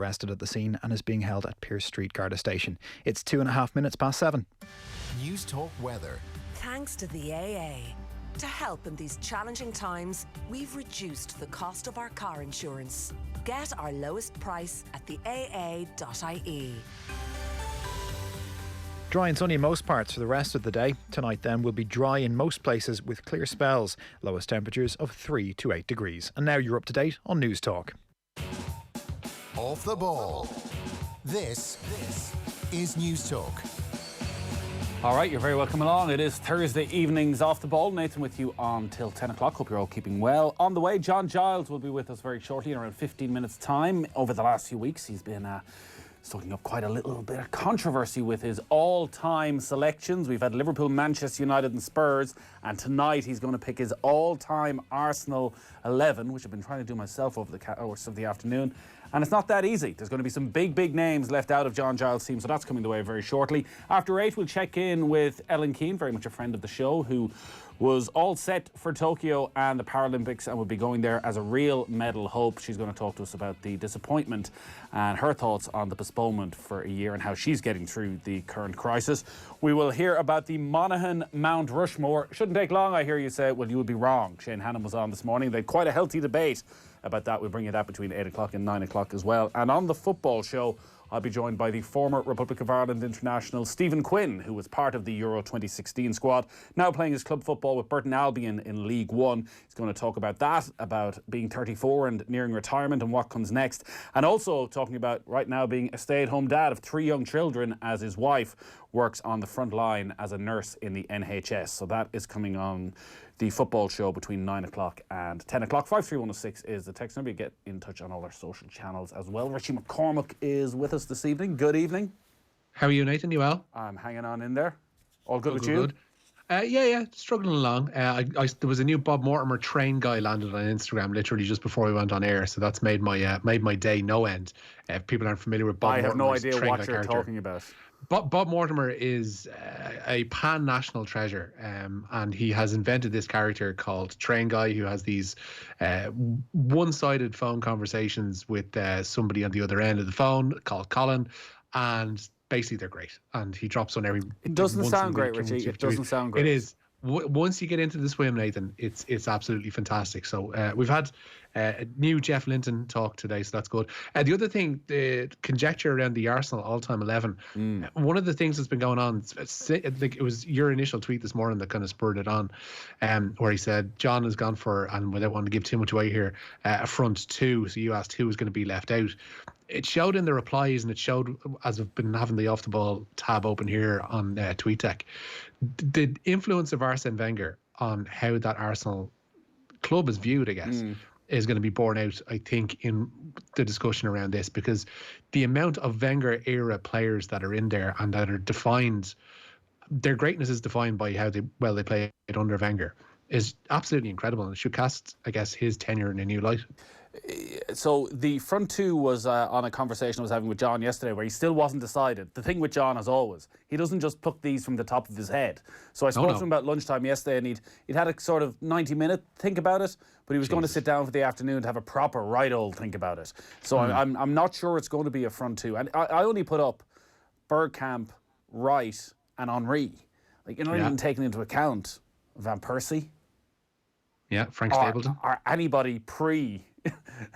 arrested at the scene and is being held at Pearse Street Garda Station. It's 2.5 minutes past 7. News Talk Weather. Thanks to the AA. To help in these challenging times, we've reduced the cost of our car insurance. Get our lowest price at the AA.ie. Dry and sunny in most parts for the rest of the day. Tonight then will be dry in most places with clear spells. Lowest temperatures of 3 to 8 degrees. And now you're up to date on News Talk. Off the ball. This is News Talk. All right, you're very welcome along. It is Thursday evenings Off the Ball. Nathan with you until 10 o'clock. Hope you're all keeping well. On the way, John Giles will be with us very shortly in around 15 minutes' time. Over the last few weeks, he's been stoking up quite a little bit of controversy with his all-time selections. We've had Liverpool, Manchester United and Spurs, and tonight he's going to pick his all-time Arsenal 11, which I've been trying to do myself over the course of the afternoon. And it's not that easy. There's going to be some big names left out of John Giles' team, so that's coming the way very shortly. After 8, we'll check in with Ellen Keane, very much a friend of the show, who was all set for Tokyo and the Paralympics and will be going there as a real medal hope. She's going to talk to us about the disappointment and her thoughts on the postponement for a year and how she's getting through the current crisis. We will hear about the Monaghan Mount Rushmore. Shouldn't take long, I hear you say. Well, you would be wrong. Shane Hannon was on this morning. They had quite a healthy debate about that. We'll bring you that between 8 o'clock and 9 o'clock as well. And on the football show, I'll be joined by the former Republic of Ireland international Stephen Quinn, who was part of the Euro 2016 squad, now playing his club football with Burton Albion in League One. He's going to talk about that, about being 34 and nearing retirement and what comes next. And also talking about right now being a stay-at-home dad of 3 young children as his wife works on the front line as a nurse in the NHS. So that is coming on the football show between 9 o'clock and 10 o'clock. 53106 is the text number. You get in touch on all our social channels as well. Richie McCormack is with us this evening. Good evening. How are you, Nathan? You well? I'm hanging on in there. All good with you? Good. Yeah, struggling along. There was a new Bob Mortimer train guy landed on Instagram literally just before we went on air, so that's made my day no end. If people aren't familiar with Bob Mortimer, I have no idea what you're talking about. Bob Mortimer is a pan-national treasure, and he has invented this character called Train Guy, who has these one-sided phone conversations with somebody on the other end of the phone called Colin, and basically they're great. And he drops on every... It doesn't sound great, Richie. It doesn't sound great. It is. Once you get into the swim, Nathan, it's absolutely fantastic. So we've had a new Jeff Linton talk today, so that's good. The other thing, the conjecture around the Arsenal all-time 11, one of the things that's been going on, it was your initial tweet this morning that kind of spurred it on, where he said John has gone for, and without wanting to give too much away here, a front two. So you asked who was going to be left out. It showed in the replies, and it showed as I've been having the off the ball tab open here on TweetDeck, the influence of Arsene Wenger on how that Arsenal club is viewed, I guess, is going to be borne out, I think, in the discussion around this, because the amount of Wenger era players that are in there and that are defined, their greatness is defined by how they played under Wenger, is absolutely incredible, and it should cast, I guess, his tenure in a new light. So the front two was on a conversation I was having with John yesterday where he still wasn't decided. The thing with John, as always, he doesn't just pluck these from the top of his head. So I spoke to him about lunchtime yesterday, and he'd had a sort of 90-minute think about it, but he was going to sit down for the afternoon to have a proper right old think about it. So I'm not sure it's going to be a front two. And I only put up Bergkamp, Wright and Henry. Like, you're not even taking into account Van Persie. Yeah, Frank Stapleton. Or anybody pre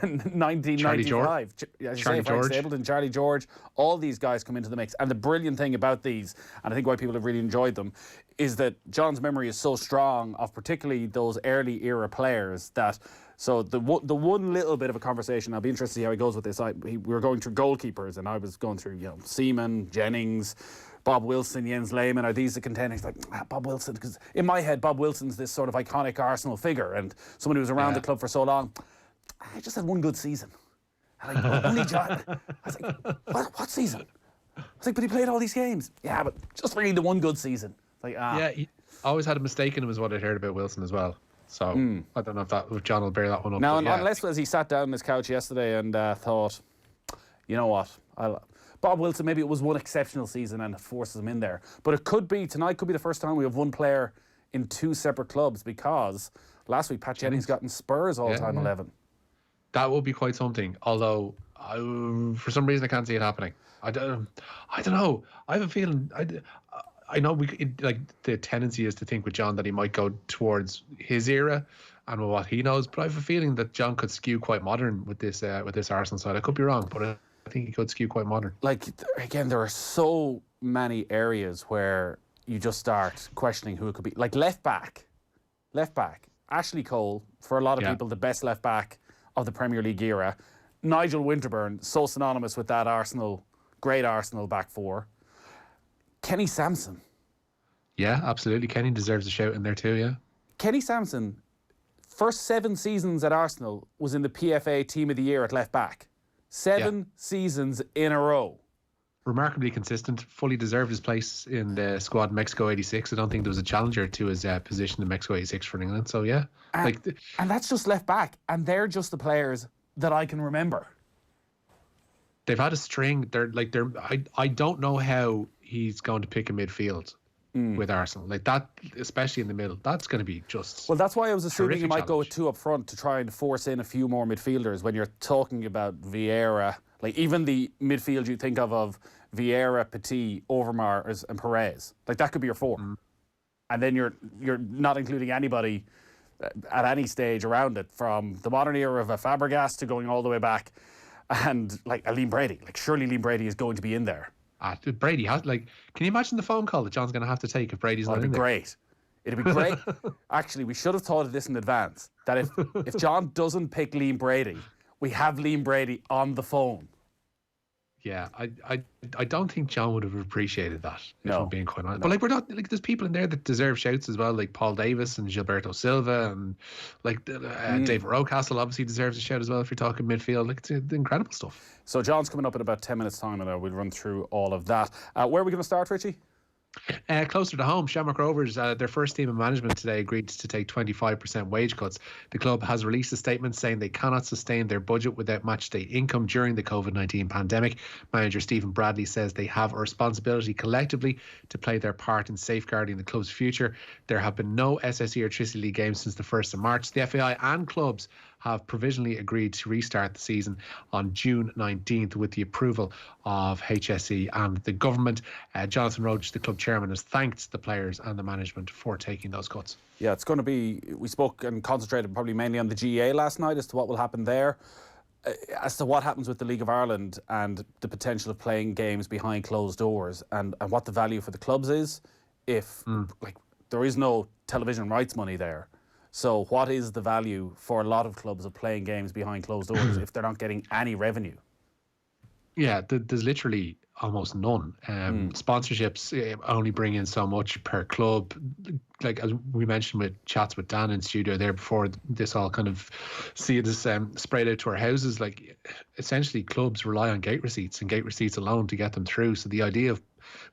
1995. Charlie George. Stapleton, Charlie George, all these guys come into the mix. And the brilliant thing about these, and I think why people have really enjoyed them, is that John's memory is so strong of particularly those early era players that... So the one little bit of a conversation, I'll be interested to see how he goes with this. We were going through goalkeepers, and I was going through, Seaman, Jennings, Bob Wilson, Jens Lehmann. Are these the contenders? Like, Bob Wilson, because in my head, Bob Wilson's this sort of iconic Arsenal figure, and someone who was around the club for so long. I just had one good season. Only John. I was like, what season? I was like, but he played all these games. Yeah, but just really the one good season. Like, Yeah, he always had a mistake in him, is what I heard about Wilson as well. So I don't know if John will bear that one up. Now, unless as he sat down on his couch yesterday and thought, you know what, Bob Wilson, maybe it was one exceptional season and it forces him in there. But it could be, tonight could be the first time we have one player in two separate clubs, because last week Pat Jennings got in Spurs all-time 11. That would be quite something. Although For some reason, I can't see it happening. I don't know. I have a feeling. I know like the tendency is to think with John that he might go towards his era and what he knows, but I have a feeling that John could skew quite modern with this Arsenal side. I could be wrong, but I think he could skew quite modern. Like, again, there are so many areas where you just start questioning who it could be. Like left back, Ashley Cole, for a lot of people, the best left back of the Premier League era. Nigel Winterburn, so synonymous with that great Arsenal back four. Kenny Sampson. Yeah, absolutely. Kenny deserves a shout in there too, yeah. Kenny Sampson, first 7 seasons at Arsenal, was in the PFA Team of the Year at left back. 7 seasons in a row. Remarkably consistent, fully deserved his place in the squad in Mexico 86. I don't think there was a challenger to his position in Mexico 86 for England. So, yeah. And that's just left back. And they're just the players that I can remember. They've had a string. I don't know how he's going to pick a midfield with Arsenal. Like that, especially in the middle, that's going to be just... Well, that's why I was assuming you might challenge. go with 2 up front to try and force in a few more midfielders when you're talking about Vieira. Like even the midfield you think of Vieira, Petit, Overmars and Perez. Like that could be your 4. And then you're not including anybody at any stage around it, from the modern era of a Fabregas to going all the way back. And like a Liam Brady. Like surely Liam Brady is going to be in there. Brady has, like, can you imagine the phone call that John's going to have to take if Brady's not in there? It'd be great. It'd be great. Actually, we should have thought of this in advance. That if John doesn't pick Liam Brady, we have Liam Brady on the phone. Yeah, I don't think John would have appreciated that, if I'm being quite honest. No. But like, we're not, like, there's people in there that deserve shouts as well, like Paul Davis and Gilberto Silva, and like David Rocastle obviously deserves a shout as well if you're talking midfield. Like, it's incredible stuff. So John's coming up in about 10 minutes' time, and we'll run through all of that. Where are we going to start, Richie? Closer to home, Shamrock Rovers, their first team of management today agreed to take 25% wage cuts. The club has released a statement saying they cannot sustain their budget without matchday income during the COVID-19 pandemic. Manager Stephen Bradley says they have a responsibility collectively to play their part in safeguarding the club's future. There have been no SSE or Trinity League games since the 1st of March. The FAI and clubs have provisionally agreed to restart the season on June 19th with the approval of HSE and the government. Jonathan Roach, the club chairman, has thanked the players and the management for taking those cuts. Yeah, it's going to be... We spoke and concentrated probably mainly on the GA last night as to what will happen there. As to what happens with the League of Ireland and the potential of playing games behind closed doors, and what the value for the clubs is if like there is no television rights money there. So what is the value for a lot of clubs of playing games behind closed doors if they're not getting any revenue? Yeah, there's literally almost none. Sponsorships only bring in so much per club. Like, as we mentioned with chats with Dan in studio there before this all kind of spread out to our houses, like essentially clubs rely on gate receipts and gate receipts alone to get them through. So the idea of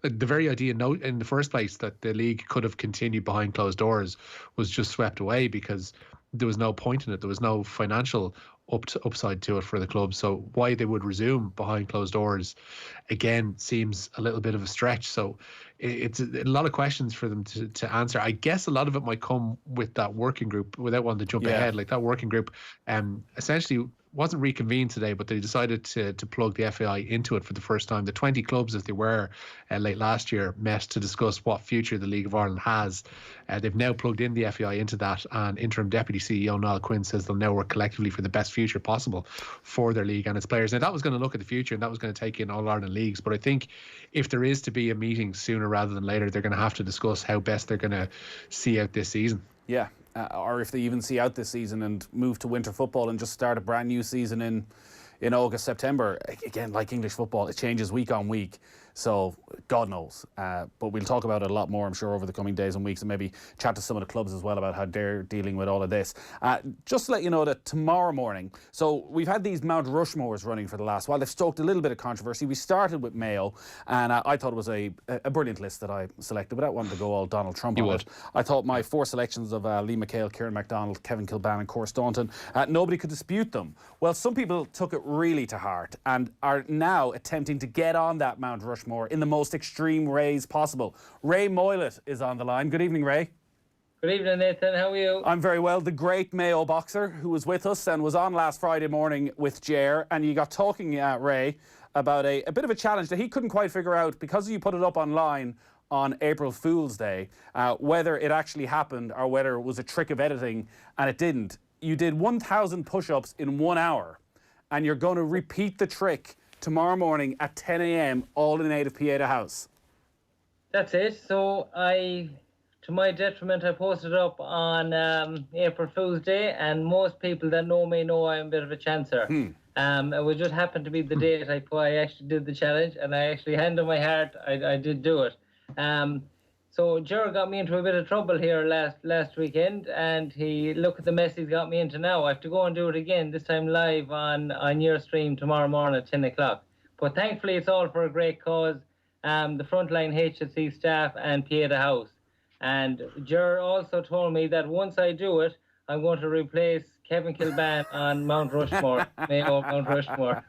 the very idea in the first place that the league could have continued behind closed doors was just swept away because there was no point in it. There was no financial upside to it for the club. So why they would resume behind closed doors again seems a little bit of a stretch. So it's a lot of questions for them to answer. I guess a lot of it might come with that working group, without wanting to jump ahead. Like that working group essentially wasn't reconvened today, but they decided to plug the FAI into it for the first time. The 20 clubs, as they were late last year, met to discuss what future the League of Ireland has. They've now plugged in the FAI into that, and interim deputy CEO Niall Quinn says they'll now work collectively for the best future possible for their league and its players. Now, that was going to look at the future, and that was going to take in All Ireland leagues, but I think if there is to be a meeting sooner rather than later, they're going to have to discuss how best they're going to see out this season. Yeah. Or if they even see out this season and move to winter football and just start a brand new season in August, September. Again, like English football, it changes week on week. So God knows. But we'll talk about it a lot more, I'm sure, over the coming days and weeks, and maybe chat to some of the clubs as well about how they're dealing with all of this. Just to let you know that tomorrow morning, so we've had these Mount Rushmores running for the last while. They've stoked a little bit of controversy. We started with Mayo, and I thought it was a brilliant list that I selected without wanting to go all Donald Trump on it. I thought my 4 selections of Lee McHale, Kieran MacDonald, Kevin Kilban and Cor Staunton, nobody could dispute them. Well, some people took it really to heart and are now attempting to get on that Mount Rushmore in the most extreme ways possible. Ray Moylett is on the line. Good evening, Ray. Good evening, Nathan. How are you? I'm very well. The great Mayo boxer who was with us and was on last Friday morning with Gerrard, and you got talking, Ray, about a bit of a challenge that he couldn't quite figure out because you put it up online on April Fool's Day, whether it actually happened or whether it was a trick of editing, and it didn't. You did 1,000 push-ups in 1 hour, and you're going to repeat the trick tomorrow morning at 10 a.m, all in aid of Pieta House. That's it. So to my detriment, I posted it up on April Fool's Day, and most people that know me know I'm a bit of a chancer. It would just happen to be the date I actually did the challenge, and I actually, hand on my heart, I did do it. So Gerrard got me into a bit of trouble here last weekend, and he look at the mess he's got me into now. I have to go and do it again, this time live on your stream tomorrow morning at 10 o'clock. But thankfully, it's all for a great cause. The frontline HSC staff and Pieta House. And Gerrard also told me that once I do it, I'm going to replace Kevin Kilban on Mount Rushmore, Mayo Mount Rushmore.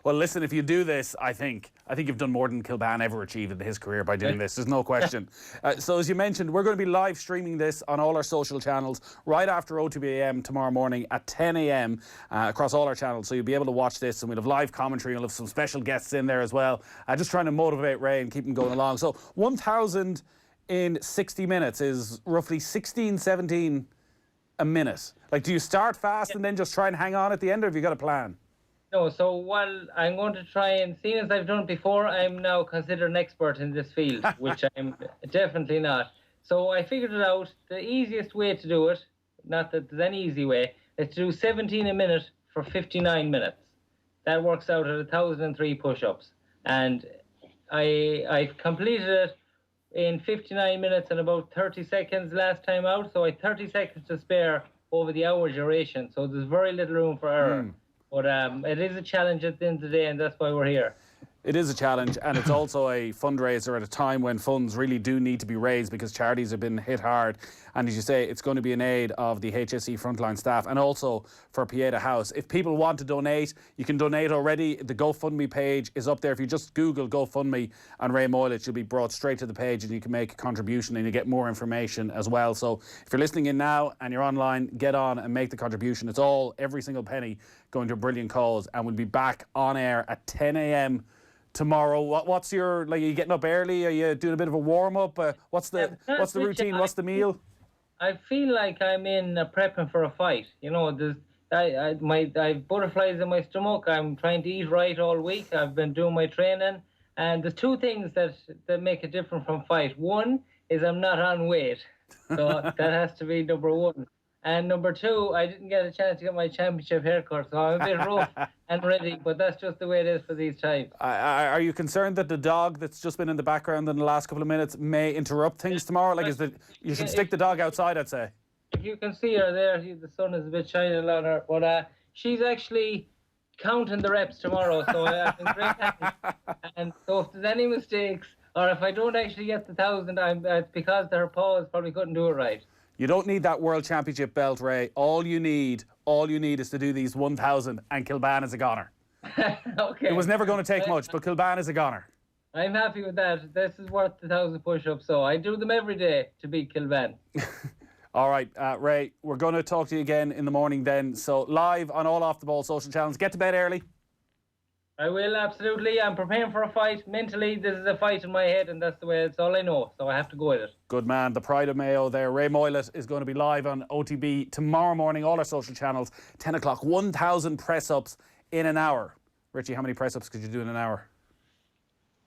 Well, listen, if you do this, I think you've done more than Kilban ever achieved in his career by doing this. There's no question. So as you mentioned, we're going to be live streaming this on all our social channels right after OTBAM tomorrow morning at 10 a.m. Across all our channels. So you'll be able to watch this, and we'll have live commentary. We'll have some special guests in there as well. Just trying to motivate Ray and keep him going along. So 1,000 in 60 minutes is roughly 16, 17 a minute. Like, do you start fast and then just try and hang on at the end, or have you got a plan? No, so while I'm going to try, and seeing as I've done it before, I'm now considered an expert in this field, which I'm definitely not. So I figured it out. The easiest way to do it, not that there's any easy way, is to do 17 a minute for 59 minutes. That works out at 1,003 push-ups. And I've completed it in 59 minutes and about 30 seconds last time out. So I had 30 seconds to spare over the hour duration. So there's very little room for error. But it is a challenge at the end of the day, and that's why we're here. It is a challenge, and it's also a fundraiser at a time when funds really do need to be raised because charities have been hit hard. And as you say, it's going to be in aid of the HSE frontline staff and also for Pieta House. If people want to donate, you can donate already. The GoFundMe page is up there. If you just Google GoFundMe and Ray Moyes, you'll be brought straight to the page and you can make a contribution and you get more information as well. So if you're listening in now and you're online, get on and make the contribution. It's all, every single penny, going to a brilliant cause, and we'll be back on air at 10 a.m. tomorrow. What's your, like, are you getting up early? Are you doing a bit of a warm-up? What's the routine? What's the meal? I feel like I'm in prepping for a fight. You know, I've butterflies in my stomach. I'm trying to eat right all week. I've been doing my training. And there's two things that make it different from fight. One is I'm not on weight. So that has to be number one. And number two, I didn't get a chance to get my championship haircut, so I'm a bit rough and ready, but that's just the way it is for these times. Are you concerned that the dog that's just been in the background in the last couple of minutes may interrupt things tomorrow? Like, you should stick the dog outside, I'd say. If you can see her there, the sun is a bit shining on her, but she's actually counting the reps tomorrow, so I'm in great hands. And so if there's any mistakes, or if I don't actually get the 1,000, it's because her paws probably couldn't do it right. You don't need that World Championship belt, Ray. All you need is to do these 1,000, and Kilban is a goner. Okay. It was never going to take much, but Kilban is a goner. I'm happy with that. This is worth the 1,000 push-ups, so I do them every day to beat Kilban. All right, Ray, we're going to talk to you again in the morning then. So live on all Off the Ball social channels. Get to bed early. I will, absolutely. I'm preparing for a fight. Mentally, this is a fight in my head, and that's the way, it's all I know. So I have to go with it. Good man. The pride of Mayo there. Ray Moyes is going to be live on OTB tomorrow morning, all our social channels, 10 o'clock. 1,000 press-ups in an hour. Richie, how many press-ups could you do in an hour?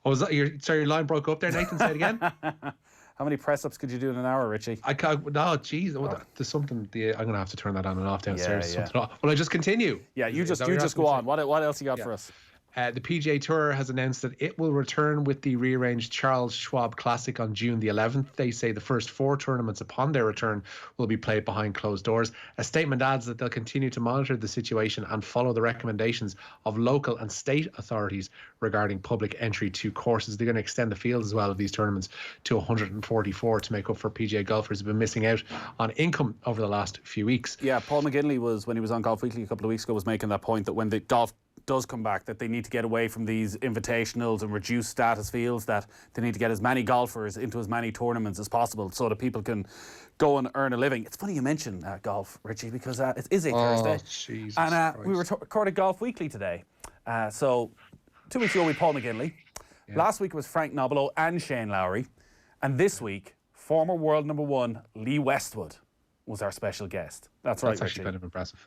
Oh, was that your line broke up there, Nathan? Say it again. How many press-ups could you do in an hour, Richie? I can't. No, geez. There's something. I'm going to have to turn that on and off downstairs. Yeah. Will I just continue? Yeah, you just go on. What else you got for us? The PGA Tour has announced that it will return with the rearranged Charles Schwab Classic on June the 11th. They say the first 4 tournaments upon their return will be played behind closed doors. A statement adds that they'll continue to monitor the situation and follow the recommendations of local and state authorities regarding public entry to courses. They're going to extend the field as well of these tournaments to 144 to make up for PGA golfers who've been missing out on income over the last few weeks. Yeah, Paul McGinley when he was on Golf Weekly a couple of weeks ago, was making that point that when the golf does come back, that they need to get away from these invitationals and reduced status fields, that they need to get as many golfers into as many tournaments as possible so that people can go and earn a living. It's funny you mention golf, Richie, because it is a Thursday. Jesus and we Christ. recorded Golf Weekly today. So 2 weeks ago we Paul McGinley. Yeah. Last week was Frank Nobilo and Shane Lowry. And this week, former world number 1 Lee Westwood was our special guest. That's right, That's actually Richie. kind of impressive.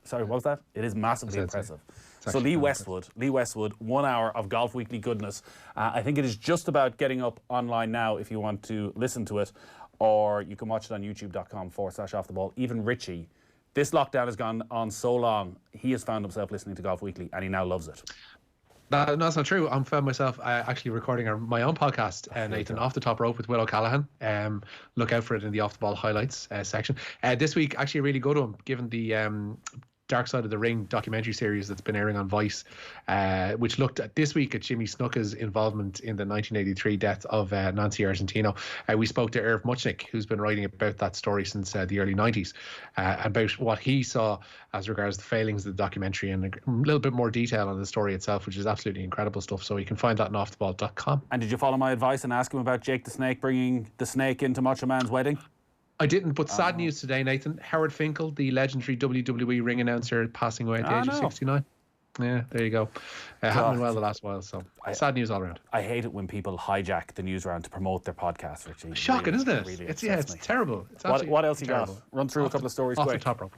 Sorry, what was that? It is massively That's it. impressive. So actually Lee kind of Westwood, 1 hour of Golf Weekly goodness. I think it is just about getting up online now if you want to listen to it, or you can watch it on youtube.com/offtheball. Even Richie, this lockdown has gone on so long, he has found himself listening to Golf Weekly and he now loves it. No, that's not true. I'm found myself actually recording my own podcast, Nathan, Off the Top Rope with Will O'Callaghan. Look out for it in the Off the Ball highlights section. This week, actually a really good one, given the Dark Side of the Ring documentary series that's been airing on Vice, which looked at this week at Jimmy Snuka's involvement in the 1983 death of Nancy Argentino. We spoke to Irv Muchnick, who's been writing about that story since the early 90s, about what he saw as regards the failings of the documentary and a little bit more detail on the story itself, which is absolutely incredible stuff. So you can find that on offtheball.com. And did you follow my advice and ask him about Jake the Snake bringing the snake into Macho Man's wedding? I didn't, but sad news today, Nathan. Howard Finkel, the legendary WWE ring announcer, passing away at the age of 69. Yeah, there you go. Happened well the last while, so sad news all around. I hate it when people hijack the Newsround to promote their podcast, Richie. Shocking, really, isn't it? Really It's terrible. It's what else you terrible. got? Run through a couple of stories Off quick. the top rope.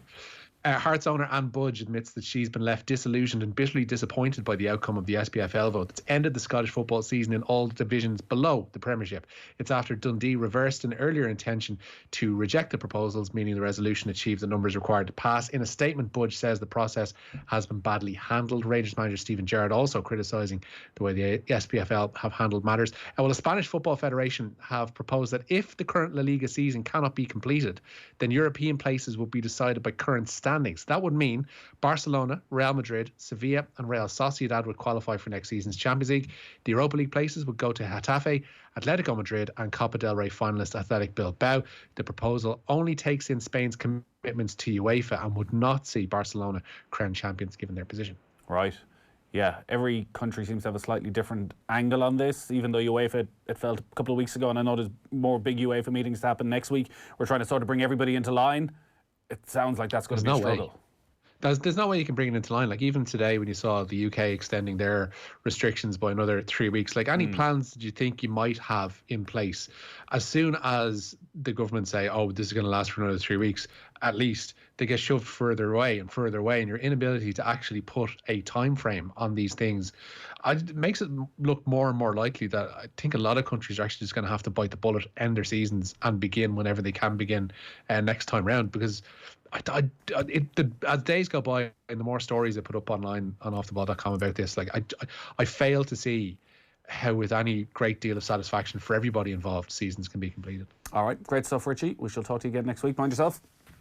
Hearts owner Anne Budge admits that she's been left disillusioned and bitterly disappointed by the outcome of the SPFL vote that's ended the Scottish football season in all divisions below the Premiership. It's after Dundee reversed an earlier intention to reject the proposals, meaning the resolution achieved the numbers required to pass. In a statement, Budge says the process has been badly handled. Rangers manager Stephen Gerrard also criticising the way the SPFL have handled matters. Well, the Spanish Football Federation have proposed that if the current La Liga season cannot be completed, then European places will be decided by current standings. That would mean Barcelona, Real Madrid, Sevilla and Real Sociedad would qualify for next season's Champions League. The Europa League places would go to Getafe, Atletico Madrid and Copa del Rey finalist Athletic Bilbao. The proposal only takes in Spain's commitments to UEFA and would not see Barcelona crowned champions given their position. Right. Yeah, every country seems to have a slightly different angle on this, even though UEFA, it felt a couple of weeks ago, and I know there's more big UEFA meetings to happen next week. We're trying to sort of bring everybody into line. It sounds like that's going to be a struggle. There's no way you can bring it into line. Like even today when you saw the UK extending their restrictions by another 3 weeks, like any plans that you think you might have in place, as soon as the government say, oh, this is going to last for another 3 weeks, at least they get shoved further away, and your inability to actually put a time frame on these things it makes it look more and more likely that I think a lot of countries are actually just going to have to bite the bullet, end their seasons and begin whenever they can begin next time round, because as days go by and the more stories I put up online on offtheball.com about this, like I fail to see how with any great deal of satisfaction for everybody involved seasons can be completed. All right, great stuff, Richie. We shall talk to you again next week. Mind yourself.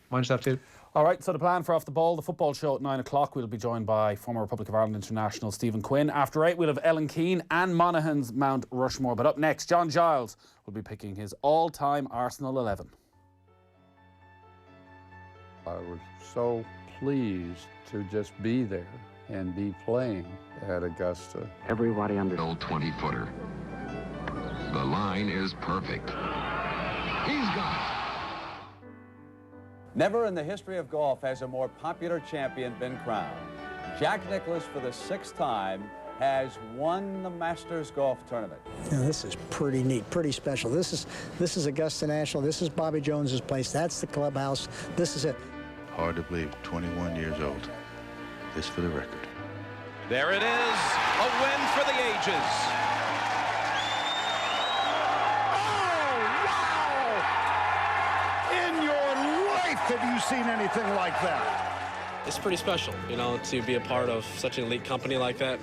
Mind yourself too. All right, so the plan for Off the Ball, the football show at 9 o'clock. We'll be joined by former Republic of Ireland international Stephen Quinn. After 8, we'll have Ellen Keane and Monaghan's Mount Rushmore. But up next, John Giles will be picking his all-time Arsenal 11. I was so pleased to just be there and be playing at Augusta. Everybody under old 20-footer. The line is perfect. He's got it. Never in the history of golf has a more popular champion been crowned. Jack Nicklaus, for the 6th time, has won the Masters Golf Tournament. Yeah, this is pretty neat, pretty special. This is Augusta National. This is Bobby Jones's place. That's the clubhouse. This is it. Hard to believe, 21 years old. This for the record. There it is, a win for the ages. Have you seen anything like that? It's pretty special, you know, to be a part of such an elite company like that.